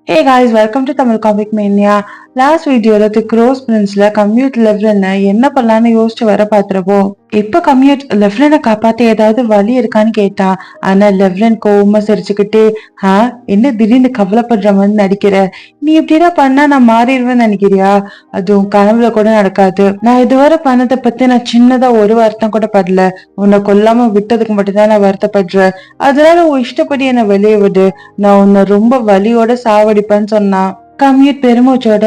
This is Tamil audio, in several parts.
Hey guys, welcome to Tamil Comic Mania. Last வீடியோல தி க்ரோஸ் பிரின்ஸ்ல கம்யூட் லெவ்லனை என்ன பண்ணலான்னு யோசிச்சு வர பாத்துருப்போம். இப்ப கம்யூட் லெவ்லனை காப்பாத்த ஏதாவது வழி இருக்கான்னு கேட்டா, ஆனா லெவ்லன் கோவமா சிரிச்சுக்கிட்டு, என்ன திடீர்னு கவலைப்படுற மாதிரி நடிக்கிற, நீ இப்படிடா பண்ணா நான் மாறிடுவேன்னு நினைக்கிறியா? அதுவும் கனவுல கூட நடக்காது. நான் இதுவரை பண்ணதை பத்தி நான் சின்னதா ஒரு வருத்தம் கூட படல. உன்னை கொல்லாம விட்டதுக்கு மட்டும்தான் நான் வருத்தப்படுறேன். அதனால உன் இஷ்டப்படி என்னை வெளியே விடு, நான் உன்னை ரொம்ப வலியோட சாவடிப்பேன்னு சொன்னான். கம்யூட் பெருமூச்சோட,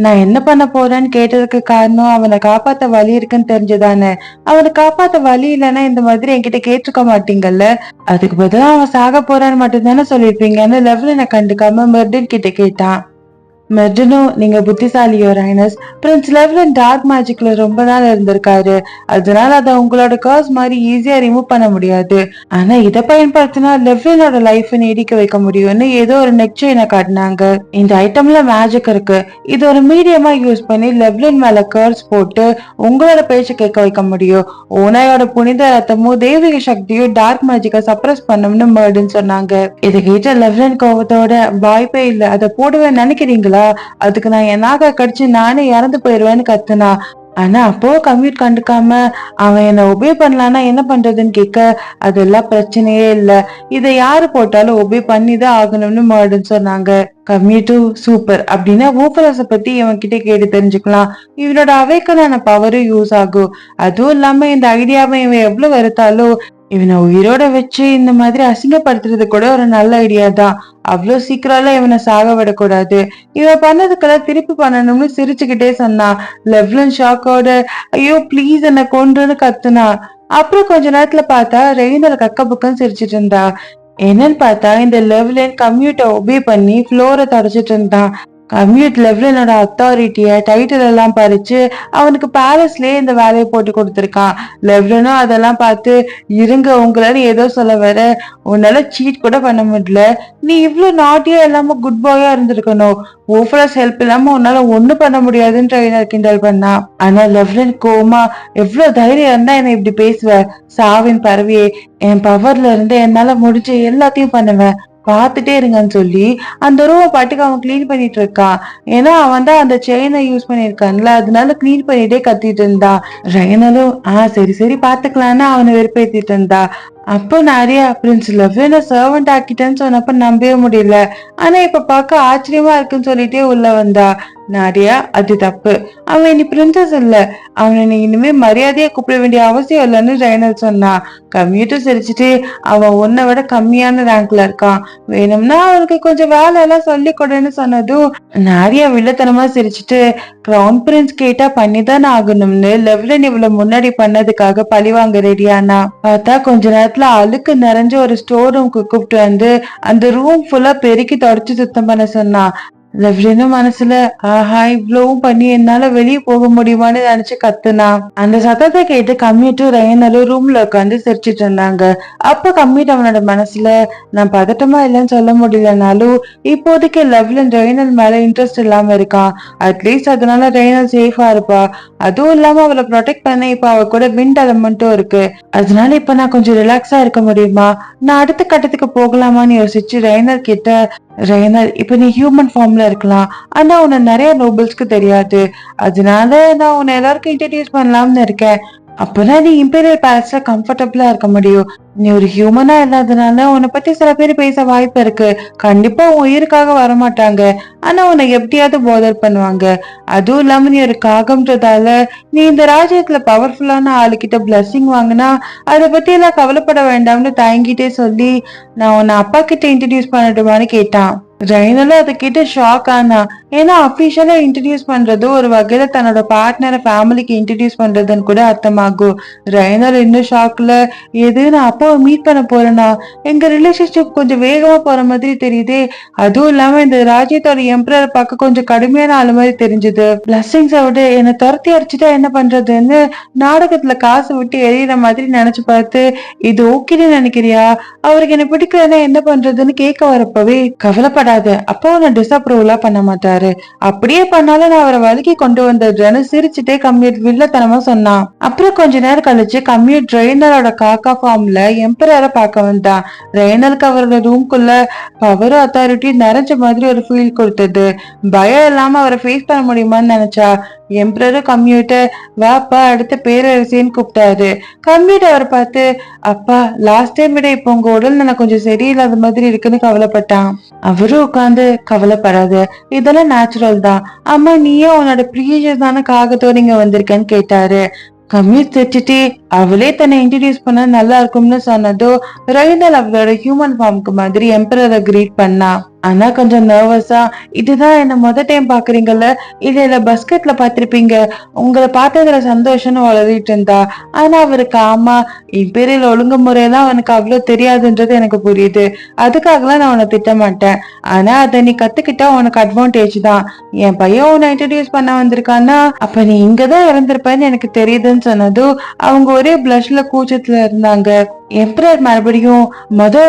நான் என்ன பண்ண போறேன்னு கேட்டதுக்கு காரணம் அவனை காப்பாத்த வழி இருக்குன்னு தெரிஞ்சுதானே. அவனை காப்பாத்த வழி இல்லைன்னா இந்த மாதிரி என்கிட்ட கேட்டிருக்க மாட்டீங்கல்ல. அதுக்கு பதிலா அவன் சாக போறான்னு மட்டும் தானே சொல்லிருப்பீங்கன்னு லெவலினை கண்டுக்காம மெர்டின் கிட்ட கேட்டான். மெர்டனும், நீங்க புத்திசாலி யுவர் ஹைனஸ். பிரின்ஸ் லெவ்லன் டார்க் மேஜிக்ல ரொம்ப நாள் இருந்திருக்காரு. அதனால அதை உங்களோட கர்ஸ் மாதிரி ஈஸியா ரிமூவ் பண்ண முடியாது. ஆனா இதை பயன்படுத்தினா லெவ்லனோட லைஃப் நீடிக்க வைக்க முடியும்னு ஏதோ ஒரு நெக் செயினை காட்டினாங்க. இந்த ஐட்டம்ல மேஜிக் இருக்கு. இது ஒரு மீடியமா யூஸ் பண்ணி லெவ்லன் மேல கர்ஸ் போட்டு உங்களோட பேச்சு கேட்க வைக்க முடியும். ஓனாயோட புனித ரத்தமும் தெய்வீக சக்தியும் டார்க் மேஜிக்கை சப்ரஸ் பண்ணும்னு மெர்டன் சொன்னாங்க. இதை கேட்ட லெவ்லன் கோவத்தோட, வாய்ப்பே இல்லை, அதை போடுவேன் நினைக்கிறீங்களா? அதுக்கு நான் என்னாக கடிச்சு நானே இறந்து போயிருவேன்னு கத்துனா. ஆனா அப்போ கம்யூட் கண்டுக்காம, அவன் என்ன ஒபே பண்ணலான்னா என்ன பண்றதுன்னு கேட்க, அதெல்லாம் பிரச்சனையே இல்ல, இதை யாரு போட்டாலும் ஒபே பண்ணிதான் ஆகணும்னு மெர்டன் சொன்னாங்க. கம்யூட்டும், சூப்பர், அப்படின்னா ஊஃபரஸ பத்தி இவன் கிட்ட கேட்டு தெரிஞ்சுக்கலாம். இவனோட அவைக்கனான பவரும் யூஸ் ஆகும். அதுவும் இல்லாம இந்த ஐடியாவை இவன் எவ்வளவு வெறுத்தாலும் இவனை உயிரோட வச்சு இந்த மாதிரி அசிங்கப்படுத்துறது கூட ஒரு நல்ல ஐடியா தான். அவ்வளவு சீக்கிரம் இவனை சாக விடக்கூடாது. இவன் பண்ணதுக்கெல்லாம் திருப்பி பண்ணணும்னு சிரிச்சுக்கிட்டே சொன்னான். லெவ்லன் ஷாக்கோட, ஐயோ ப்ளீஸ் என்ன கொன்றுன்னு கத்துனா. அப்புறம் கொஞ்ச நேரத்துல பார்த்தா ரெயினல் கக்க புக்கன்னு சிரிச்சிட்டு இருந்தா. என்னன்னு பார்த்தா இந்த லெவ்லன் கம்யூட்டை ஒபே பண்ணி ஃப்ளோரை தொடச்சிட்டு இருந்தான். கம்யூட் லெவ்லனோட அத்தாரிட்டிய டைட்டில் எல்லாம் பறிச்சு அவனுக்கு பேலஸ்லயே இந்த வேலையை போட்டு கொடுத்துருக்கான். லெவ்லனும் அதெல்லாம் பார்த்து, இருங்க உங்களால ஏதோ சொல்ல வர, உன்னால சீட் கூட பண்ண முடியல, நீ இவ்வளவு நாட்டியா இல்லாம குட் பாயா இருந்திருக்கணும், ஓஃபரஸ் ஹெல்ப் இல்லாம உன்னால ஒண்ணு பண்ண முடியாதுன்னு ட்ரெயினர் கிண்டல் பண்ணா. ஆனா லெவ்லன் கோமா, எவ்வளவு தைரியம் இருந்தா என்ன இப்படி பேசுவ, சாவின் பறவையே, என் பவர்ல இருந்து என்னால முடிஞ்ச எல்லாத்தையும் பண்ணுவேன், பாத்துட்டே இருங்கன்னு சொல்லி அந்த ரூமை பாட்டுக்கு அவன் கிளீன் பண்ணிட்டு இருக்கான். ஏன்னா அவன் தான் அந்த செயினை யூஸ் பண்ணிருக்கான்ல, அதனால கிளீன் பண்ணிட்டே கத்திட்டு இருந்தான். ரயனலும் சரி சரி பாத்துக்கலான்னு அவனை வெறுப்பேத்திட்டு இருந்தா. அப்போ நிறைய பிரின்ஸ் லெவ்லனை சர்வெண்ட் ஆக்கிட்டேன்னு சொன்னப்ப நம்பவே முடியல. ஆனா இப்ப பார்க்க ஆச்சரியமா இருக்குன்னு சொல்லிட்டே உள்ள வந்தா. நாரியா, அது தப்பு, அவன் இனி பிரின்சஸ் இல்ல, அவனை நீ இனிமே மரியாதையா கூப்பிட வேண்டிய அவசியம் இல்லைன்னு ரயனல் சொன்னா. கம்யூட்டர் சிரிச்சுட்டு, அவன் உன்னை விட கம்மியான ரேங்க்ல இருக்கான், வேணும்னா அவனுக்கு கொஞ்சம் வேலை எல்லாம் சொல்லி கொடுன்னு சொன்னதும் நாரியா வில்லத்தனமா சிரிச்சுட்டு, கிரவுன் பிரின்ஸ் கேட்டா பண்ணிதான் ஆகணும்னு லெவ்லன் இவ்வளவு முன்னாடி பண்ணதுக்காக பழிவாங்க ரெடியானா. பார்த்தா கொஞ்ச நேரத்துல அழுக்கு நிறைஞ்ச ஒரு ஸ்டோர் ரூம்க்கு கூப்பிட்டு வந்து அந்த ரூம் ஃபுல்லா பெருக்கி தொடச்சு சுத்தம் பண்ண சொன்னா. லெவ்லினும் மனசுல, இவ்வளவும் பண்ணி என்னால வெளியே போக முடியுமான்னு நினைச்சு கத்துனா. அந்த சத்தத்தை கேட்டு கம்யூட்டும் ரயனலும் ரூம்ல உட்காந்து சிரிச்சிட்டு இருந்தாங்க. அப்ப கம்யூட் அவனோட மனசுல, நான் பதட்டமா இல்லைன்னு சொல்ல முடியலனாலும் இப்போதைக்கு லெவ்லின் ரயனல் மேல இன்ட்ரெஸ்ட் இல்லாம இருக்கான். அட்லீஸ்ட் அதனால ரயனல் சேஃபா இருப்பா. அதுவும் இல்லாம அவளை ப்ரொடெக்ட் பண்ண இப்ப அவ கூட விண்ட் எலமெண்ட்டும் இருக்கு. அதனால இப்ப நான் கொஞ்சம் ரிலாக்ஸா இருக்க முடியுமா, நான் அடுத்த கட்டத்துக்கு போகலாமான்னு யோசிச்சு ரயனல் கிட்ட, ரயனல், இப்ப நீ ஹியூமன் ஃபார்ம்ல இருக்கலாம், ஆனா உன்னை நிறைய நோபல்ஸ்க்கு தெரியாது, அதனால நான் உன்னை எல்லாருக்கும் இன்ட்ரடியூஸ் பண்ணலாம்னு இருக்கேன். அப்பதான் நீ இம்பீரியல் பேலஸ்ல கம்ஃபர்டபுளா இருக்க முடியும். நீ ஒரு ஹியூமனா இல்லாதனால உன்னை பத்தி சில பேர் பேச வாய்ப்பு இருக்கு. கண்டிப்பா உன் உயிருக்காக வரமாட்டாங்க, ஆனா உன்னை எப்படியாவது போதர் பண்ணுவாங்க. அதுவும் இல்லாம நீ ஒரு காகம்ன்றதால நீ இந்த ராஜ்யத்துல பவர்ஃபுல்லான ஆளுகிட்ட பிளஸிங் வாங்கினா அதை பத்தி எல்லாம் கவலைப்பட வேண்டாம்னு தயங்கிட்டே சொல்லி, நான் உன்னை அப்பா கிட்ட இன்ட்ரடியூஸ் பண்ணட்டுமான்னு கேட்டான். ரயனலும் அதை கேட்டு ஷாக் ஆனா. ஏன்னா அபிஷியலா இன்ட்ரடியூஸ் பண்றது ஒரு வகையில தன்னோட பார்ட்னரை ஃபேமிலிக்கு இன்ட்ரடியூஸ் பண்றதுன்னு கூட அர்த்தமாகும். ரயனல் இன்னும் ஷாக்ல, எது நான் அப்பாவை மீட் பண்ண போறேனா, எங்க ரிலேஷன்ஷிப் கொஞ்சம் வேகமா போற மாதிரி தெரியுதே, அதுவும் இல்லாம இந்த ராஜ்யத்தோட எம்பரரை பார்க்க கொஞ்சம் கடுமையான ஆளு மாதிரி தெரிஞ்சது, பிளஸிங்ஸை விட என்னை துரத்தி அடிச்சுட்டா என்ன பண்றதுன்னு நாடகத்துல காசு விட்டு எரியற மாதிரி நினைச்சு பார்த்து, இது ஓகேன்னு நினைக்கிறியா, அவருக்கு என்ன பிடிக்கலன்னா என்ன பண்றதுன்னு கேட்க வரப்பவே, கவலைப்படாத, அப்போ உன்னை டிஸ்அப்ரூவலா பண்ண மாட்டாரு, சொன்னாரு. அப்படியே பண்ணாலும் நான் அவரை வலிக்கு கொண்டு வந்துடுறேன்னு சிரிச்சுட்டே கம்யூட் வில்லத்தனமா சொன்னான். அப்புறம் கொஞ்ச நேரம் கழிச்சு கம்யூட் ரெய்னலோட காக்கா ஃபார்ம்ல எம்பரரை பார்க்க வந்தான். ரெய்னலுக்கு அவரோட ரூம்குள்ள பவரும் அத்தாரிட்டியும் நிறைஞ்ச மாதிரி ஒரு ஃபீல் கொடுத்தது. பயம் இல்லாம அவரை ஃபேஸ் பண்ண முடியுமான்னு நினைச்சா. எம்பரரும் கம்யூட்டர் வாப்பா அடுத்த பேரரசின்னு கூப்பிட்டாரு. கம்யூட்டர் அவரை பார்த்து, அப்பா லாஸ்ட் டைம் விட இப்போ உங்க உடல் எனக்கு கொஞ்சம் சரியில்லாத மாதிரி இருக்குன்னு கவலைப்பட்டான். அவரும் உட்காந்து கவலைப்படாத, இதெல்லாம் நேச்சுரல் தான். அம்மா நீயே உன்னோட ப்ரீஷியஸான காகத்தோட இங்க வந்திருக்கேன்னு கேட்டாரு. கம்யூட் திட்டிட்டு அவளே தன்னை இன்ட்ரடியூஸ் பண்ண நல்லா இருக்கும்னு சொன்னதோ ரெய்னல் அவளோட ஹியூமன் ஃபார்முக்கு மாதிரி எம்பரரை கிரீட் பண்ணா. ஆனா கொஞ்சம் நர்வஸா, இதுதான் என்ன மொதல் டைம் பாக்குறீங்கல்ல, இல்ல பஸ்கெட்ல பாத்திருப்பீங்க, உங்களை பார்த்ததுல சந்தோஷம்னு வளரிட்டு இருந்தா. ஆனா அவருக்கு ஆமா இம்பீரியல் ஒழுங்குமுறையெல்லாம் அவனுக்கு அவ்வளவு தெரியாதுன்றது எனக்கு புரியுது. அதுக்காகலாம் நான் உன்னை திட்ட மாட்டேன். ஆனா அதை நீ கத்துக்கிட்டா உனக்கு அட்வான்டேஜ் தான். என் பையன் உன்னை இன்ட்ரடியூஸ் பண்ண வந்திருக்கான்னா அப்ப நீ இங்கதான் இறந்திருப்பேன்னு எனக்கு தெரியுதுன்னு சொன்னதும் அவங்க ஒரே பிளஷ்ல கூச்சத்துல இருந்தாங்க. எம்பரர் மறுபடியும்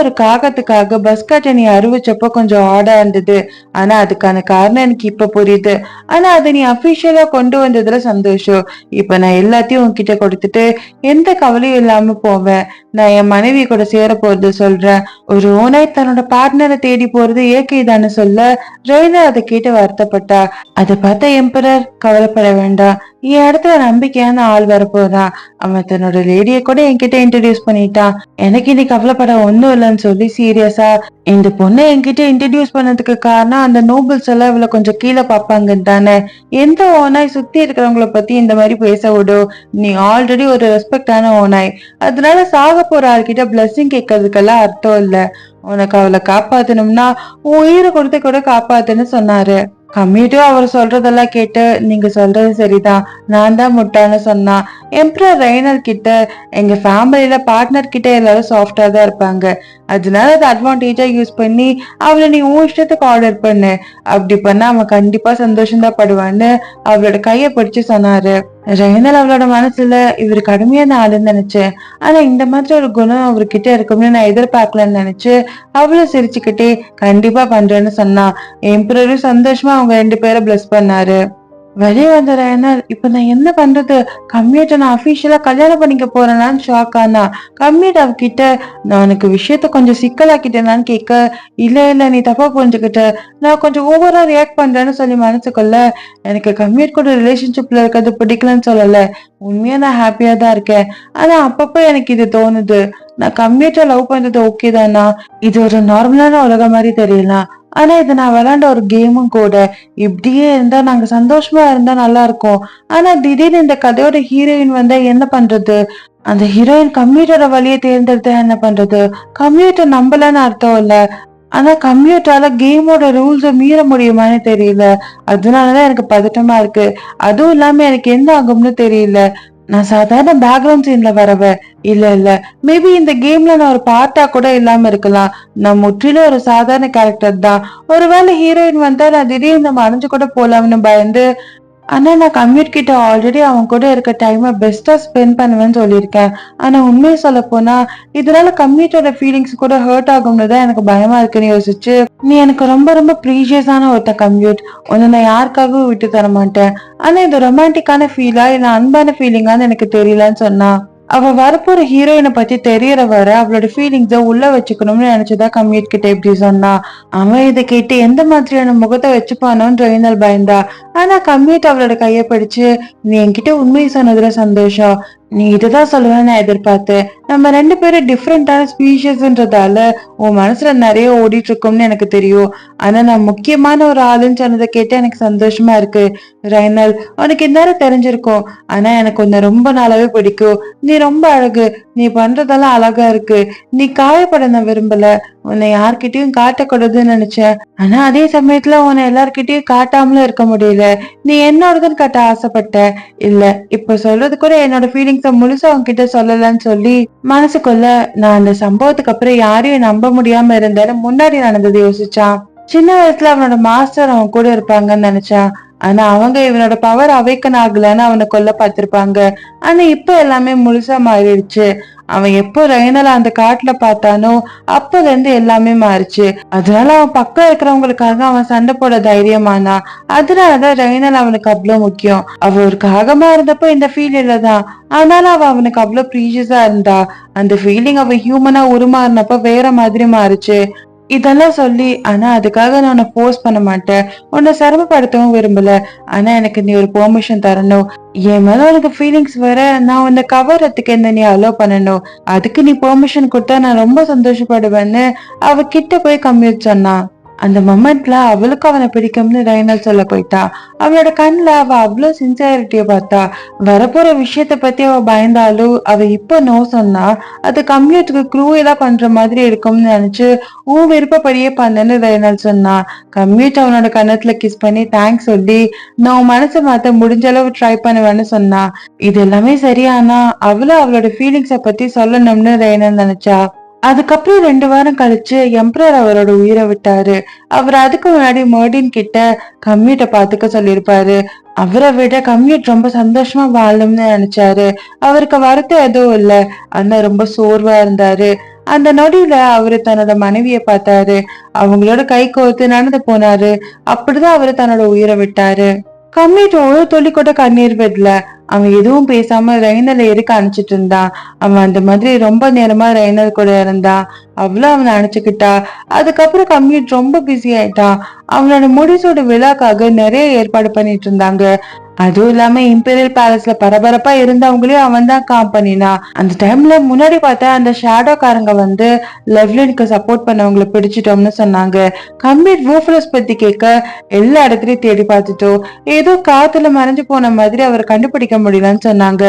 ஒரு காகத்துக்காக பஸ்கட்டை நீ அறிவிச்சப்போ கொஞ்சம் ஆடா இருந்தது. ஆனா அதுக்கான காரணம் எனக்கு இப்ப புரியுது. ஆனா அதை நீ அபிஷியலா கொண்டு வந்ததுல சந்தோஷம். இப்ப நான் எல்லாத்தையும் உன்கிட்ட கொடுத்துட்டு எந்த கவலையும் இல்லாம போவேன். நான் என் மனைவி கூட சேர போறது சொல்றேன். ஒரு ஓனாய் தன்னோட பார்ட்னரை தேடி போறது இயற்கை தானே சொல்ல ரெய்னர் அதை கேட்டு வருத்தப்பட்டா. அதை பார்த்த எம்பரர் கவலைப்பட வேண்டாம், என் இடத்துல நம்பிக்கையான ஆள் வரப்போறான். அவன் தன்னோட லேடிய கூட என்கிட்ட இன்ட்ரடியூஸ் பண்ணிட்டான். எனக்கு இன்னைக்கு கவலைப்பட ஒண்ணும் இல்லைன்னு சொல்லி சீரியஸா, இந்த பொண்ணை என்கிட்ட இன்ட்ரடியூஸ் பண்ணதுக்கு காரணம் அந்த நோபல்ஸ் எல்லாம் இவளை கொஞ்சம் கீழே பார்ப்பாங்க தானே. எந்த ஓனாய் சுத்தி இருக்கிறவங்கள பத்தி இந்த மாதிரி பேச விடும். நீ ஆல்ரெடி ஒரு ரெஸ்பெக்டான ஓனாய், அதனால சாக போற ஆள்கிட்ட பிளஸிங் கேட்கறதுக்கெல்லாம் அர்த்தம் இல்ல. உனக்கு அவளை காப்பாத்தணும்னா உன் உயிரை கொடுத்து கூட காப்பாத்துன்னு சொன்னாரு. கம்யூட்டும் அவர் சொல்றதெல்லாம் கேட்டு நீங்க சொல்றது சரிதான், நான் தான் முட்டான்னு சொன்னா. எம்பரர் ரெய்னர் கிட்ட எங்க ஃபேமிலியில பார்ட்னர் கிட்ட எல்லாரும் சாஃப்டா தான் இருப்பாங்க, அதனால அதை அட்வான்டேஜா யூஸ் பண்ணி அவளை நீ உன் இஷ்டத்துக்கு ஆர்டர் பண்ணு. அப்படி பண்ணா அவன் கண்டிப்பா சந்தோஷம் தான் படுவான்னு அவளோட கைய பிடிச்சு சொன்னாரு. ரெய்னர் அவளோட மனசுல இவரு கடுமையான ஆளுன்னு நினைச்சேன், ஆனா இந்த மாதிரி ஒரு குணம் அவர்கிட்ட இருக்கும்னு நான் எதிர்பார்க்கலன்னு நினைச்சு அவளும் சிரிச்சுக்கிட்டே கண்டிப்பா பண்றேன்னு சொன்னா. எம்பரரும் சந்தோஷமா அவங்க 2 பேரை பிளஸ் பண்ணாரு. வெளியே வந்த ரெய்னர் இப்ப நான் என்ன பண்றது, கம்யூட்டை நான் அபிஷியலா கல்யாணம் பண்ணிக்க போறேனான்னு ஷாக் ஆனா. கம்யூட் அவகிட்ட நான் உனக்கு விஷயத்த கொஞ்சம் சிக்கலாக்கிட்டேனான்னு கேட்க, இல்ல நீ தப்பா புரிஞ்சுக்கிட்ட, நான் கொஞ்சம் ஓவரா ரியாக்ட் பண்றேன்னு சொல்லி மனசுக்குள்ள. எனக்கு கம்யூட் கூட ரிலேஷன்ஷிப்ல இருக்கிறது பிடிக்கலன்னு சொல்லல, உண்மையா நான் ஹாப்பியா தான் இருக்கேன். ஆனா அப்பப்போ எனக்கு இது தோணுது, நான் கம்யூட்டை லவ் பண்றது ஓகே தானா, இது ஒரு நார்மலான உலகம் மாதிரி தெரியலாம், ஆனா இது நான் விளையாண்ட ஒரு கேமும் கூட. இப்படியே இருந்தா நாங்க சந்தோஷமா இருந்தா நல்லா இருக்கும். ஆனா திடீர்னு இந்த கதையோட ஹீரோயின் வந்தா என்ன பண்றது, அந்த ஹீரோயின் கம்ப்யூட்டரோட வழியை தேர்ந்தெடுத்தா என்ன பண்றது, கம்ப்யூட்டர் நம்பலன்னு அர்த்தம் இல்ல, ஆனா கம்ப்யூட்டரால கேமோட ரூல்ஸ மீற முடியுமான்னு தெரியல. அதனாலதான் எனக்கு பதட்டமா இருக்கு. அதுவும் இல்லாம எனக்கு என்ன ஆகும்னு தெரியல. நான் சாதாரண பேக்ரவுண்ட் சீன்ல வரவ இல்ல, மேபி இந்த கேம்ல நான் ஒரு பார்ட்டா கூட இல்லாம இருக்கலாம். நான் முற்றிலும் ஒரு சாதாரண கேரக்டர் தான். ஒருவேளை ஹீரோயின் வந்தா நான் திடீர்னு மறைஞ்சு கூட போலாம்னு பயந்து. ஆனா நான் கம்யூட் கிட்ட ஆல்ரெடி அவன் கூட இருக்க டைமை பெஸ்டா ஸ்பெண்ட் பண்ணுவேன்னு சொல்லியிருக்கேன். ஆனா உண்மையை சொல்ல போனா இதனால கம்யூட்டோட ஃபீலிங்ஸ் கூட ஹர்ட் ஆகும்னு தான் எனக்கு பயமா இருக்குன்னு யோசிச்சு, நீ எனக்கு ரொம்ப ரொம்ப ப்ரீஷியஸான ஒருத்த கம்யூட், உன்னை நான் யாருக்காகவும் விட்டு தர மாட்டேன். ஆனா இது ரொமான்டிக்கான ஃபீலா இல்ல அன்பான ஃபீலிங்கான்னு எனக்கு தெரியலன்னு சொன்னா. அவ வரப்போற ஹீரோயினை பத்தி தெரியற வர அவளோட ஃபீலிங்ஸ உள்ள வச்சுக்கணும்னு நினைச்சதா கம்யூட் கிட்ட இப்படி சொன்னா. அவன் இதை கேட்டு எந்த மாதிரியான முகத்தை வச்சுப்பானோன்னு ரெய்னர் பயந்தா. ஆனா கம்யூட் அவளோட கைய பிடிச்சு, நீ என்கிட்ட உண்மையை சொன்னதுல சந்தோஷம், நீ இதுதான் சொல்லுவேன்னு நான் எதிர்பார்த்தேன். நம்ம 2 பேரும் டிஃப்ரெண்டான ஸ்பீஷிஸ்ன்றதால உன் மனசுல நிறைய ஓடிட்டு இருக்கோம்னு எனக்கு தெரியும். ஆனா நான் முக்கியமான ஒரு ஆளுன்னு சொன்னதை கேட்டு எனக்கு சந்தோஷமா இருக்கு. ரெய்னர் உனக்கு இந்நேரம் தெரிஞ்சிருக்கும், ஆனா எனக்கு உன்னை ரொம்ப நாளாவே பிடிக்கும். நீ ரொம்ப அழகு, நீ பண்றதெல்லாம் அழகா இருக்கு. நீ காயப்பட நான் விரும்பல, உன்னை யார்கிட்டயும் காட்டக்கூடாதுன்னு நினைச்சேன். ஆனா அதே சமயத்துல உன்னை எல்லார்கிட்டயும் காட்டாமலும் இருக்க முடியல. நீ என்னோடதுன்னு காட்ட ஆசைப்பட்ட. இல்ல இப்ப சொல்றது கூட என்னோட ஃபீலிங்ஸ முழுசா உன்கிட்ட சொல்லலன்னு சொல்லி மனசுக்குள்ள நான் அந்த சம்பவத்துக்கு அப்புறம் யாரையும் நம்ப முடியாம இருந்தேன்னு முன்னாடி நடந்தது யோசிச்சான். சின்ன வயசுல அவனோட மாஸ்டர் அவன் கூட இருப்பாங்கன்னு நினைச்சான். ஆனா அவங்க இவனோட பவர் அவேக்கன் ஆகலன்னு அவனை கொல்ல பார்த்திருப்பாங்க. ஆனா இப்ப எல்லாமே முழுசா மாறிடுச்சு. அவன் எப்போ ரெய்னல அந்த காட்டுல பார்த்தானோ அப்பல இருந்து எல்லாமே மாறிச்சு. அதனால அவன் பக்கம் இருக்கிறவங்களுக்காக அவன் சண்டை போட தைரியமானா. அதனாலதான் ரெய்னல் அவனுக்கு அவ்வளவு முக்கியம். அவ ஒரு காகமா இருந்தப்போ இந்த ஃபீல் இல்லதான். ஆனாலும் அவ அவனுக்கு அவ்வளவு ப்ரீஷியஸா இருந்தா. அந்த ஃபீலிங் அவ ஹியூமனா உருமாறினப்ப வேற மாதிரி மாறுச்சு. இதெல்லாம் சொல்லி, ஆனா அதுக்காக நான் உன்னை ஃபோர்ஸ் பண்ண மாட்டேன். உன்னை சிரமப்படுத்தவும் விரும்பல. ஆனா எனக்கு நீ ஒரு பெர்மிஷன் தரணும். என் மேல உனக்கு ஃபீலிங்ஸ் வர நான் உன்னை கவர்றதுக்கு என்ன நீ அலோவ் பண்ணணும். அதுக்கு நீ பெர்மிஷன் கொடுத்தா நான் ரொம்ப சந்தோஷப்படுவேன்னு அவ கிட்ட போய் கம்மிட் சொன்னா. அந்த மொமெண்ட்ல அவளுக்கு அவனை பிடிக்கும்னு ரெய்னல் சொல்ல போயிட்டா. அவளோட கண்ணுல அவ அவ்வளவு சின்சியாரிட்டிய பார்த்தா. வரப்போற விஷயத்த பத்தி அவ பயந்தாலும் அவ இப்ப நோ சொன்னா அது கம்யூட்டுக்கு க்ரூயலா பண்ற மாதிரி இருக்கும்னு நினைச்சு உன் விருப்பப்படியே பண்ணன்னு ரெய்னல் சொன்னா. கம்யூட் அவனோட கன்னத்துல கிஸ் பண்ணி தேங்க்ஸ் சொல்லி நான் உன் மனசை மாத்த முடிஞ்ச அளவு ட்ரை பண்ணுவேன்னு சொன்னா. இது எல்லாமே சரியானா அவளும் அவளோட ஃபீலிங்ஸ பத்தி சொல்லணும்னு ரெய்னல் நினைச்சா. அதுக்கப்புறம் 2 வாரம் கழிச்சு எம்பரர் அவரோட உயிரை விட்டாரு. அவர் அதுக்கு முன்னாடி மர்டின் கிட்ட கம்யூட்ட பாத்துக்க சொல்லியிருப்பாரு. அவரை விட கம்யூட் ரொம்ப சந்தோஷமா வாழணும்னு நினைச்சாரு. அவருக்கு வருத்தம் எதுவும் இல்ல. ஆனா ரொம்ப சோர்வா இருந்தாரு. அந்த நொடியில அவரு தன்னோட மனைவிய பார்த்தாரு. அவங்களோட கை கோர்த்து நடந்து போனாரு. அப்படிதான் அவரு தன்னோட உயிரை விட்டாரு. கம்யூட் ஒரு துளி கூட கண்ணீர் விடல. அவன் எதுவும் பேசாம ரெய்னலை இருக்க அனுப்பிச்சிட்டு இருந்தான். அவன் அந்த மாதிரி ரொம்ப நேரமா ரெய்னல் கூட இருந்தான். அவ்வளவு அவனை அனுப்பிச்சுக்கிட்டா. அதுக்கப்புறம் கம்யூட் ரொம்ப பிஸி ஆயிட்டான். அவனோட முடிசோட விழாக்காக நிறைய ஏற்பாடு பண்ணிட்டு இருந்தாங்க. அதுவும் இல்லாம இம்பீரியல் பேலஸ்ல பரபரப்பா இருந்தவங்களையும் அவன் தான் காம் பண்ணினான். அந்த டைம்ல முன்னாடி பார்த்தா அந்த ஷேடோக்காரங்க வந்து லெவ்லினுக்கு சப்போர்ட் பண்ணவங்களை பிடிச்சிட்டோம்னு சொன்னாங்க. கம்ப்ளீட் வூஃபரஸ் பத்தி கேட்க எல்லா இடத்துலயும் தேடி பார்த்துட்டோம். ஏதோ காத்துல மறைஞ்சு போன மாதிரி அவர் கண்டுபிடிக்க முடியலன்னு சொன்னாங்க.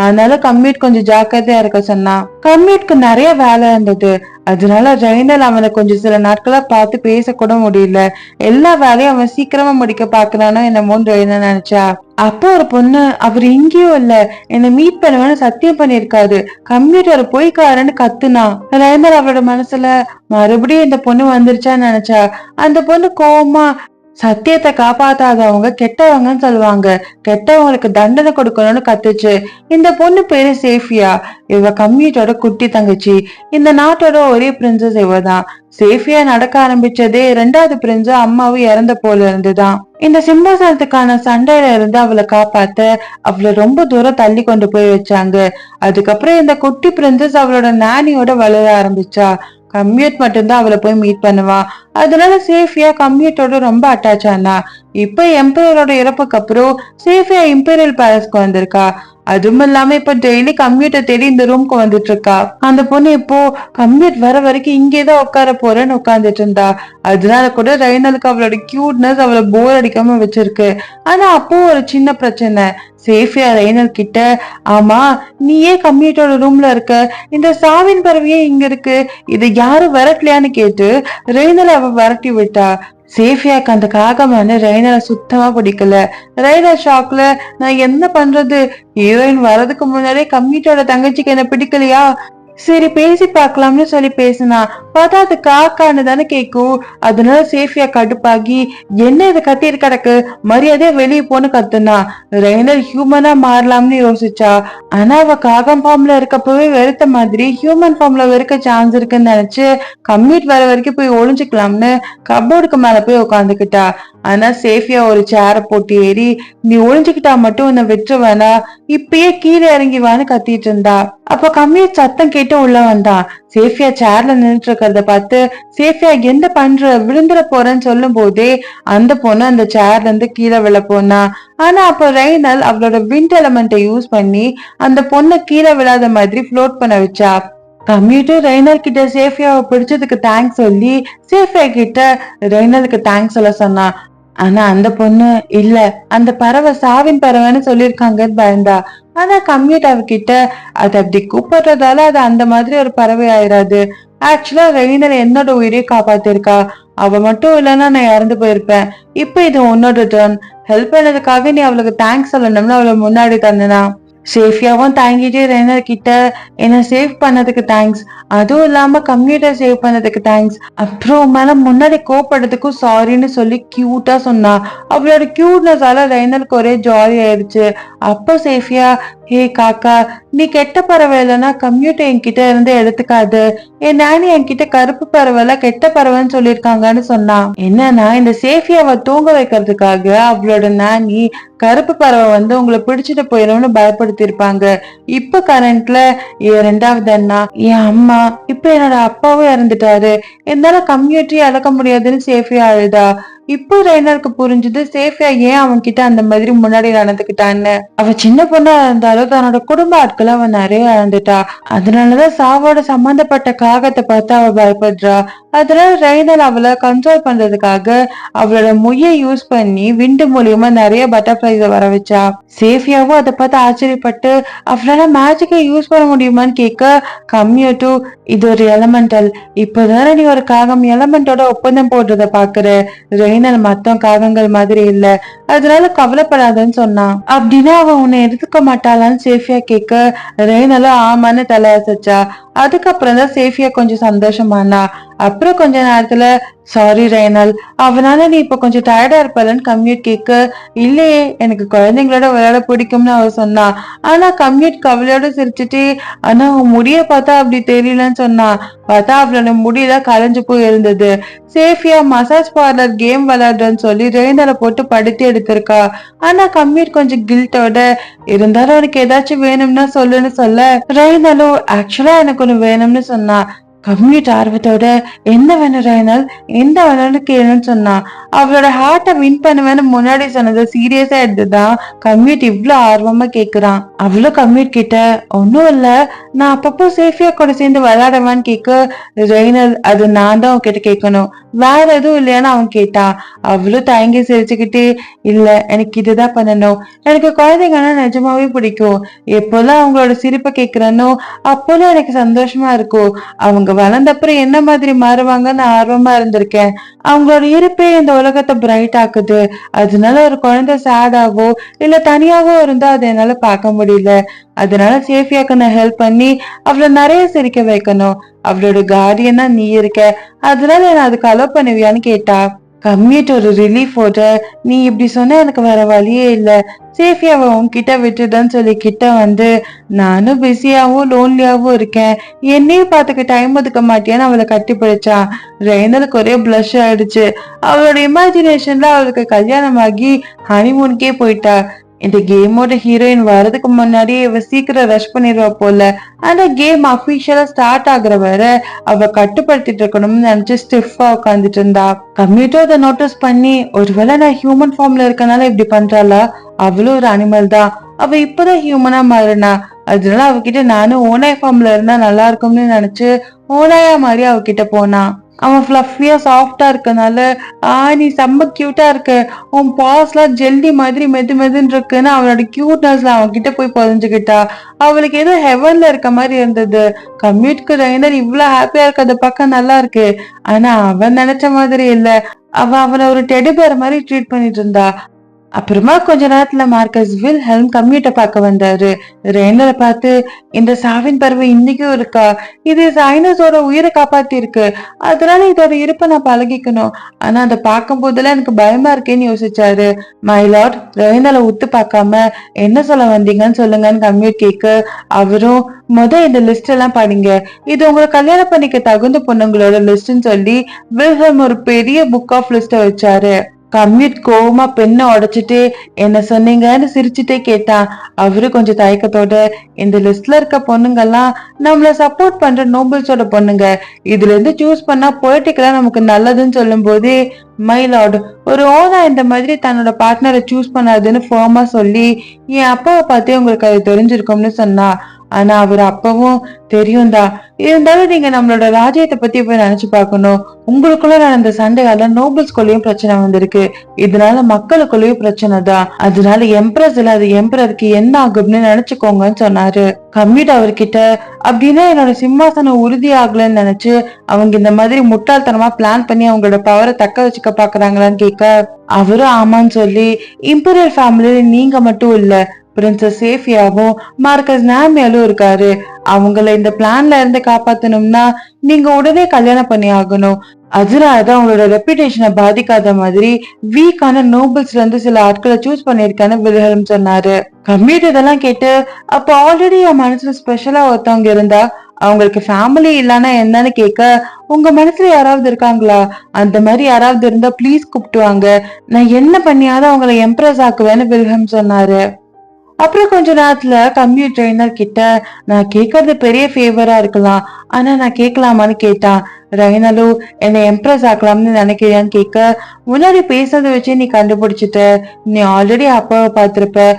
அதனால கம்யூட் கொஞ்சம் ஜாக்கிரதையா இருக்க சொன்னான். கம்யூட்க்கு நிறைய வேலை இருந்தது. அதனால ரெய்னல் அவனை கொஞ்சம் சில நாட்களா பார்த்து பேசக்கூட முடியல. எல்லா வேலையும் அவன் சீக்கிரமா முடிக்க பாக்குறானோ என்னமோன்னு ரெய்னல் நினைச்சா. அப்போ ஒரு பொண்ணு அவர் எங்கேயும் இல்ல என்ன மீட் பண்ணுவேன்னு சத்தியம் பண்ணிருக்காரு. கம்ப்யூட்டர் போய்க்காரன்னு கத்துனா. ரெய்னல் அவளோட மனசுல மறுபடியும் இந்த பொண்ணு வந்துருச்சான்னு நினைச்சா. அந்த பொண்ணு கோவமா சத்தியத்தை காப்பாத்தாதவங்க கெட்டவங்கன்னு சொல்லுவாங்க. கெட்டவங்களுக்கு தண்டனை கொடுக்கணும்னு கத்துச்சு. இந்த பொண்ணு பேரு சேஃபியா. இவ கம்யூட்டோட குட்டி தங்கச்சி. இந்த நாட்டோட ஒரே பிரின்சஸ் இவதான். சேஃபியா நடக்க ஆரம்பிச்சதே 2வது பிரின்ஸ் அம்மாவும் இறந்த போல இருந்துதான். இந்த சிம்மாசனத்துக்கான சண்டையில இருந்து அவளை காப்பாத்த அவளை ரொம்ப தூரம் தள்ளி கொண்டு போய் வச்சாங்க. அதுக்கப்புறம் இந்த குட்டி பிரின்சஸ் அவளோட நானியோட வளர ஆரம்பிச்சா. கம்யூட் மட்டும்தான் அவளை போய் மீட் பண்ணுவா. அதனால சேஃபியா கம்யூட்டோட ரொம்ப அட்டாச் ஆனா. இப்ப எம்பரரோட இறப்புக்கு அப்புறம் சேஃபியா இம்பீரியல் பேலஸ்க்கு வந்திருக்கா. அதுவும் இல்லாம இப்ப டெய்லி கம்ப்யூட்டர் தேடி இந்த ரூம்க்கு வந்துட்டு இருக்கா. அந்த பொண்ணு இப்போ கம்ப்யூட் வர வரைக்கும் இங்கேதான் உட்கார போறேன்னு உட்கார்ந்துட்டு இருந்தா. அதனால கூட ரெய்னலுக்கு அவளோட கியூட்னஸ் அவளை போர் அடிக்காம வச்சிருக்கு. ஆனா அப்போ ஒரு சின்ன பிரச்சனை. சேஃபியா ரெய்னல் கிட்ட, ஆமா நீ ஏன் கம்ப்யூட்டரோட ரூம்ல இருக்க, இந்த சாவின் பறவையே இங்க இருக்கு, இது யாரும் விரட்டலையான்னு கேட்டு ரெய்னல் அவ விரட்டி விட்டா. சேஃபியாக்கு அந்த காகமான ரெய்னலை சுத்தமா பிடிக்கல. ரெய்னல் ஷாக்ல நான் என்ன பண்றது, ஹீரோயின் வர்றதுக்கு முன்னாடியே கம்யூட்டரோட தங்கச்சிக்கு என்ன பிடிக்கலையா, சரி பேசி பார்க்கலாம்னு சொல்லி பேசினா. பார்த்தா அது காக்கான்னு தானே கேக்கும். அதனால சேஃபியா கடுப்பாகி என்ன இது கத்திட்டு கிடக்கு, மரியாதையா வெளியே போன்னு கத்துனா. ரெய்னல் ஹியூமனா மாறலாம்னு யோசிச்சா. ஆனா அவ காகம் ஃபார்ம்ல இருக்கப்பவே வெறுத்த மாதிரி ஹியூமன் ஃபார்ம்ல வெறுக்க சான்ஸ் இருக்குன்னு நினைச்சு கம்யூட் வர வரைக்கும் போய் ஒளிஞ்சுக்கலாம்னு கப்போர்டுக்கு மேல போய் உட்காந்துக்கிட்டா. ஆனா சேஃபியா ஒரு சேர போட்டு ஏறி, நீ ஒளிஞ்சுக்கிட்டா மட்டும் உன்னை விட்டுருவேனா, இப்பயே கீழே இறங்கிவான்னு கத்திட்டு இருந்தா. அப்ப கம்யூட் சத்தம் கேட்டு உள்ள வந்தான். சேஃபியா சேர்ல நின்றுட்டு இருக்கிறத பார்த்து சேஃபியா என்ன பண்ற, விழுந்துட போறேன்னு சொல்லும் போதே அந்த பொண்ணு அந்த சேர்ல இருந்து கீழே விழ போனா. ஆனா அப்ப ரெய்னல் அவளோட விண்ட் எலமெண்ட்டை யூஸ் பண்ணி அந்த பொண்ணை கீழே விழாத மாதிரி ஃப்ளோட் பண்ண வச்சா. கம்யூட்டர் ரெய்னல் கிட்ட சேஃபியாவை பிடிச்சதுக்கு தேங்க்ஸ் சொல்லி சேஃபியா கிட்ட ரெய்னலுக்கு தேங்க்ஸ் சொல்ல சொன்னா. ஆனா அந்த பொண்ணு இல்ல, அந்த பறவை சாவின் பறவைன்னு சொல்லியிருக்காங்கன்னு பயந்தா. ஆனா கம்யூட் அவகிட்ட அது அப்படி கூப்பிடுறதால அது அந்த மாதிரி ஒரு பறவை ஆயிராது. ஆக்சுவலா ரெய்னல் என்னோட உயிரை காப்பாத்திருக்கா. அவ மட்டும் இல்லைன்னா நான் இறந்து போயிருப்பேன். இப்ப இது உன்னோட டர்ன். ஹெல்ப் பண்ணதுக்காக நீ அவளுக்கு தேங்க்ஸ் சொல்லணும்னு அவளை முன்னாடி தந்தனா. சேஃபியாவும் தாங்கிட்டே ரெய்னர் கிட்ட என்ன சேவ் பண்ணதுக்கு தேங்க்ஸ், அதுவும் இல்லாம கம்ப்யூட்டர் சேவ் பண்ணதுக்கு தேங்க்ஸ், அப்புறம் மேல முன்னாடி கோப்படுறதுக்கும் சாரின்னு சொல்லி கியூட்டா சொன்னா. அவளோட கியூட்னஸால ரெய்னருக்கு ஒரே ஜாலி ஆயிடுச்சு. அப்ப சேஃபியா, ஹே காக்கா, நீ கெட்ட பறவை இல்லைன்னா கம்ப்யூட்டர் என்கிட்ட இருந்து எடுத்துக்காது, என் நானி என்கிட்ட கருப்பு பறவை கெட்ட பறவைன்னு சொல்லியிருக்காங்கன்னு சொன்னா. என்னன்னா இந்த சேஃபியாவை தூங்க வைக்கிறதுக்காக அவளோட நானி கருப்பு பறவை உங்களை பிடிச்சிட்டு போயிடும்னு பயப்படுத்திருப்பாங்க. இப்ப கரண்ட்ல என் ரெண்டாவது அண்ணா, என் அம்மா, இப்ப என்னோட அப்பாவும் இறந்துட்டாரு, என்னால கம்யூனிட்டி அடக்க முடியாதுன்னு சேஃபியா அழுதா. இப்போ ரெய்னருக்கு புரிஞ்சுது சேஃபியா ஏன் அவன் கிட்ட அந்த மாதிரி முன்னாடி நடந்துக்கிட்டான்னு. அவ சின்ன பொண்ணா இருந்தாலும் தன்னோட குடும்ப ஆட்களை அவன் நிறைய இழந்துட்டா. அதனாலதான் சாவோட சம்பந்தப்பட்ட காகத்தை பார்த்து அவ பயப்படுறா. அதனால ரெய்னர் அவளை கண்ட்ரோல் பண்றதுக்காக அவளோட மொழியை யூஸ் பண்ணி விண்டு மூலியமா நிறைய பட்டர்ஃபிளைஸ வர வச்சா. சேஃபியாவும் அதை பார்த்து ஆச்சரியப்பட்டு அவளால மேஜிக்கை யூஸ் பண்ண முடியுமான்னு கேட்க, கம்யூட்டோ, இது ஒரு எலமெண்டல், இப்பதானே நீ ஒரு காகம் எலமெண்டோட ஒப்பந்தம் போடுறத பாக்குற, ரெய்னர் மத்தம் காகங்கள் மாதிரி இல்ல, அதனால கவலைப்படாதன்னு சொன்னான். அப்படின்னா அவன் உன்னை எடுத்துக்க மாட்டாளான்னு சேஃபியா கேட்க, ரெய்னலும் ஆமான்னு தலையசைச்சா. அதுக்கப்புறம் தான் சேஃபியா கொஞ்சம் சந்தோஷமானா. அப்புறம் கொஞ்ச நேரத்துல, சாரி ரெய்னல், அவனால நீ இப்ப கொஞ்சம் டயர்டா இருப்பலன்னு கம்யூட் கேட்க, இல்லையே எனக்கு குழந்தைங்களோட விளையாட பிடிக்கும்னு அவ சொன்னா. ஆனா கம்யூட் கவலையோட சிரிச்சுட்டு, ஆனா உன் முடிய பார்த்தா அப்படி தெரியலன்னு சொன்னா. பார்த்தா அவளோட முடியெல்லாம் கலைஞ்சு போய் இருந்தது. சேஃபியா மசாஜ் பார்லர் கேம் விளையாடுறேன்னு சொல்லி ரெய்னரை போட்டு படுத்தி எடுத்திருக்கா. ஆனா கம்யூட் கொஞ்சம் கில்ட்டோட, இருந்தாலும் உனக்கு ஏதாச்சும் வேணும்னா சொல்லுன்னு சொல்ல, ரெய்னலும் ஆக்சுவலா எனக்கு ஒண்ணு வேணும்னு சொன்னா. கம்யூட் ஆர்வத்தோட, என்ன வேணும் ரெய்னல், எந்த வேணும்னு கேளுன்னு சொன்னா. அவளோட ஹார்ட்டை வின் பண்ணுவேன்னு முன்னாடி சொன்னதை சீரியஸா எடுத்துதான் கம்யூட் இவ்வளவு ஆர்வமா கேக்குறான். அவ்வளவு கம்யூட் கிட்ட, ஒன்னும் இல்ல, நான் அப்பப்போ சேஃபியா கூட சேர்ந்து விளையாடுவான்னு கேட்க, ரெய்னல், அது நான் தான் உன்கிட்ட கேட்கணும், வேற எதுவும் இல்லையான்னு அவன் கேட்டான். அவ்வளவு தயங்கி சிரிச்சுக்கிட்டு, இல்ல எனக்கு இதுதான் பண்ணணும், எனக்கு குழந்தைங்கன்னா நிஜமாவே பிடிக்கும், எப்போல்லாம் அவங்களோட சிரிப்பை கேட்கிறனோ அப்போல்லாம் எனக்கு சந்தோஷமா இருக்கும், அவங்க வளர்ந்தப்புறம் என்ன மாதிரி மாறுவாங்கன்னு ஆர்வமா இருந்திருக்கேன், அவங்களோட இருப்பே இந்த உலகத்தை பிரைட் ஆக்குது, அதனால ஒரு குழந்தை சேடாவோ இல்ல தனியாவோ இருந்தா அதை என்னால பார்க்க முடியல, அதனால சேஃபியாக்கு நான் ஹெல்ப் பண்ணி அவளை நிறைய சிரிக்க வைக்கணும், அவளோட கார்டியனா நீ இருக்க, அதனால என்ன அதுக்கு அலோ பண்ணுவியான்னு கேட்டா. கம்மிட் ஒரு ரிலீஃபோட, நீ இப்படி சொன்ன எனக்கு வேற வழியே இல்ல, சேஃபியாவை உன்கிட்ட விட்டுதான்னு சொல்லி கிட்ட வந்து, நானும் பிஸியாவும் லோன்லியாவும் இருக்கேன், என்னையும் பாத்துக்க டைம் ஒதுக்க மாட்டியான்னு அவளை கட்டி பிடிச்சான். ரெய்னலுக்கு ஒரே பிளஷ் ஆயிடுச்சு. அவளோட இமேஜினேஷன்ல அவளுக்கு கல்யாணம் ஆகி ஹனிமூனுக்கே போயிட்டா. இந்த கேமோட ஹீரோயின் வர்றதுக்கு முன்னாடியே இவ சீக்கிரம் ரஷ் பண்ணிடுவா போல. ஆனா கேம் அபிஷியலா ஸ்டார்ட் ஆகுற வர அவ கட்டுப்படுத்திட்டு இருக்கணும்னு நினைச்சு ஸ்டிஃபா உட்காந்துட்டு இருந்தா. கம்ப்யூட்டர் அதை நோட்டீஸ் பண்ணி, ஒருவேளை நான் ஹியூமன் ஃபார்ம்ல இருக்கனால இப்படி பண்றாளா, அவளும் ஒரு அனிமல் தான், அவ இப்பதான் ஹியூமனா மாறினா, அதனால அவகிட்ட நானும் ஓனாய் ஃபார்ம்ல இருந்தா நல்லா இருக்கும்னு நினைச்சு ஓனாயா மாதிரி அவகிட்ட போனா. அவன் ஃபிளஃபியா சாஃப்டா இருக்கனால, நீ செம்ம கியூட்டா இருக்க, உன் பாஸ்லாம் ஜெல்லி மாதிரி மெது மெதுன்னு இருக்குன்னு அவனோட கியூட்னஸ்ல அவன் கிட்ட போய் புதஞ்சுக்கிட்டா. அவளுக்கு ஏதோ ஹெவன்ல இருக்க மாதிரி இருந்தது. கம்யூட்க்கு ரெய்னர் இவ்வளவு ஹாப்பியா இருக்கிறத பார்க்க நல்லா இருக்கு, ஆனா அவன் நினைச்ச மாதிரி இல்ல. அவனை ஒரு டெடி பேர் மாதிரி ட்ரீட் பண்ணிட்டு இருந்தா. அப்புறமா கொஞ்ச நேரத்துல மார்க்கஸ் வில்ஹெல்ம் கம்யூட்டை பார்க்க வந்தாரு. ரெய்னரை பார்த்து, இந்த சாவின் பறவை இன்னைக்கும் இருக்கா, இது சைனஸோட உயிரை காப்பாத்தி இருக்கு, அதனால இதோட இருப்பை நான் பழகிக்கணும், ஆனா அதை பார்க்கும் போதெல்லாம் எனக்கு பயமா இருக்கேன்னு யோசிச்சாரு. மைலார்ட், ரெய்னரை உத்து பார்க்காம என்ன சொல்ல வந்தீங்கன்னு சொல்லுங்கன்னு கம்யூட் கேட்க, அவரும் இந்த லிஸ்ட் எல்லாம் படிங்க, இது உங்களை கல்யாணம் பண்ணிக்க தகுந்த பொண்ணுங்களோட லிஸ்ட்ன்னு சொல்லி வில்ஹெல்ம் ஒரு பெரிய புக் ஆஃப் லிஸ்ட வச்சாரு. கம்யூட் கோவமா பெண்ணை உடைச்சிட்டு, என்ன சொன்னீங்கன்னு சிரிச்சுட்டே கேட்டான். அவரு கொஞ்சம் தயக்கத்தோட, இந்த லிஸ்ட்ல இருக்க பொண்ணுங்கெல்லாம் நம்மள சப்போர்ட் பண்ற நோபல்ஸோட பொண்ணுங்க, இதுல இருந்து சூஸ் பண்ணா பொலிட்டிக்கலா நமக்கு நல்லதுன்னு சொல்லும் போது, மைலார்டு, ஒரு ஓனா இந்த மாதிரி தன்னோட பார்ட்னரை சூஸ் பண்ணாதுன்னு ஃபோமா சொல்லி என் அப்பாவை பார்த்தே உங்களுக்கு அது தெரிஞ்சிருக்கும்னு சொன்னா. ஆனா அவர் அப்பவும், தெரியும் தான், இருந்தாலும் நீங்க நம்மளோட ராஜ்யத்தை பத்தி போய் நினைச்சு பார்க்கணும், உங்களுக்குள்ள நடந்த சண்டையால நோபல்ஸ்குள்ளேயும் பிரச்சனை வந்திருக்கு, இதனால மக்களுக்குள்ளேயும் பிரச்சனை தான், அதனால எம்பரஸ் இல்ல, அது எம்பரருக்கு என்ன ஆகும்னு நினைச்சுக்கோங்கன்னு சொன்னாரு. கம்யூட் அவர்கிட்ட, அப்படின்னா என்னோட சிம்மாசனம் உறுதி ஆகலன்னு நினைச்சு அவங்க இந்த மாதிரி முட்டாள்தனமா பிளான் பண்ணி அவங்களோட பவரை தக்க வச்சுக்க பாக்குறாங்களான்னு கேட்க, அவரும் ஆமான்னு சொல்லி, இம்பீரியல் ஃபேமிலியில நீங்க மட்டும் இல்ல, பிரின்சஸ் சேஃபியாவும் மார்க்கஸ் நாமியாலும் இருக்காரு. அவங்கள இந்த பிளான்ல இருந்து காப்பாத்தணும்னா நீங்க உடனே கல்யாணம் பண்ணி ஆகணும். அதனாலதான் அவங்களோட ரெப்புடேஷனை பாதிக்காத மாதிரி வீக்கான நோபல்ஸ்ல இருந்து சில ஆட்களை சூஸ் பண்ணிருக்கான்னு வில்ஹெல்ம் சொன்னாரு. கம்ப்யூட்டர் இதெல்லாம் கேட்டு அப்ப ஆல்ரெடி என் மனசுல ஸ்பெஷலா ஒருத்தவங்க இருந்தா அவங்களுக்கு ஃபேமிலி இல்லைன்னா என்னன்னு கேட்க, உங்க மனசுல யாராவது இருக்காங்களா? அந்த மாதிரி யாராவது இருந்தா ப்ளீஸ் கூப்பிட்டு வாங்க. நான் என்ன பண்ணியாவது அவங்கள எம்ப்ரஸ் ஆக்குவேன்னு வில்ஹெல்ம் சொன்னாரு. அப்புறம் கொஞ்ச நேரத்துல கம்ப்யூட்டர் ட்ரெயினர் கிட்ட நான் கேட்கறது பெரிய ஃபேவரா இருக்கலாம், ஆனா நான் கேட்கலாமான்னு கேட்டான். ரைனலும் என்னை எம்ப்ரஸ் ஆக்கலாம்னு நினைக்கிறியான்னு கேட்க, முன்னாடி பேசுறதை வச்சு நீ கண்டுபிடிச்சிட்ட. நீ ஆல்ரெடி அப்பாவை பார்த்திருப்ப.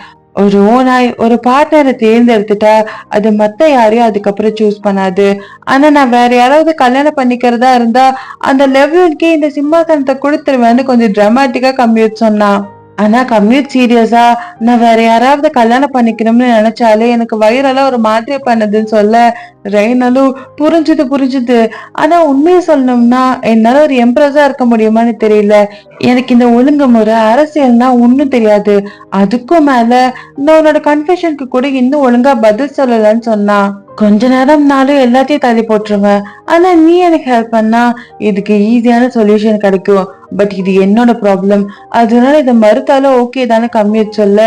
ஒரு ஓனாய் ஒரு பார்ட்னரை தேர்ந்தெடுத்துட்டா அது மத்த யாரையும் அதுக்கப்புறம் சூஸ் பண்ணாது. ஆனா நான் வேற யாராவது கல்யாணம் பண்ணிக்கிறதா இருந்தா அந்த லெவலுக்கே இந்த சிம்மாசனத்தை கொடுத்துருவேன்னு கொஞ்சம் டிராமாட்டிக்கா கம்ப்யூட் சொன்னான். ஆனா கம்யூட் சீரியஸா நான் வேற யாராவது கல்யாணம் பண்ணிக்கணும்னு நினைச்சாலே எனக்கு வயிறெல்லாம் ஒரு மாதிரி பண்ணுதுன்னு சொல்ல, ரெய்னலும் புரிஞ்சுது. ஆனா உண்மையை சொல்லணும்னா என்னால ஒரு எம்ப்ரஸா இருக்க முடியுமான்னு தெரியல. எனக்கு இந்த ஒழுங்குமுறை அரசியல்னா ஒண்ணும் தெரியாது. அதுக்கும் மேல நான் உன்னோட கன்ஃபெஷனுக்கு கூட இன்னும் ஒழுங்கா பதில் சொல்லலன்னு சொன்னா. கொஞ்ச நேரம்னாலும் எல்லாத்தையும் தள்ளி போட்டுருவேன். ஆனா நீ எனக்கு ஹெல்ப் பண்ணா இதுக்கு ஈஸியான சொல்யூஷன் கிடைக்கும். பட் இது என்னோட ப்ராப்ளம். அதனால இதை மறுத்தாலும் ஓகே தானே கம்மியட் சொல்ல.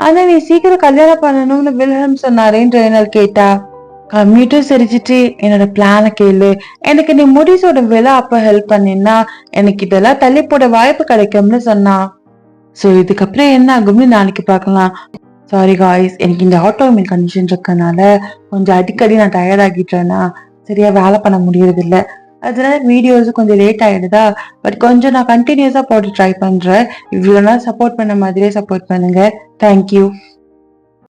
ஆனா நீ சீக்கிரம் கல்யாணம் பண்ணணும்னு வில்ஹெல்ம் சொன்னாரேன்னு ட்ரெயினர் கேட்டா. கம்ப்யூட்டர் சிரிச்சிட்டு என்னோட பிளான கேளு. எனக்கு நீ முடிசோட விலை அப்ப ஹெல்ப் பண்ணினா எனக்கு இதெல்லாம் தள்ளி போட வாய்ப்பு கிடைக்கும்னு சொன்னா. சோ இதுக்கப்புறம் என்ன ஆகும்னு நாளைக்கு பார்க்கலாம். சாரி காய்ஸ், எனக்கு இந்த ஆட்டோமேட் கண்டிஷன் இருக்கனால கொஞ்சம் அடிக்கடி நான் டயர்ட் ஆகிட்டேன்னா சரியா வேலை பண்ண முடியறது இல்லை. அதனால வீடியோஸும் கொஞ்சம் லேட் ஆயிடுதா. பட் கொஞ்சம் நான் கண்டினியூஸா போட்டு ட்ரை பண்றேன். இவ்வளோ நாள் சப்போர்ட் பண்ண மாதிரியே சப்போர்ட் பண்ணுங்க. தேங்க்யூ.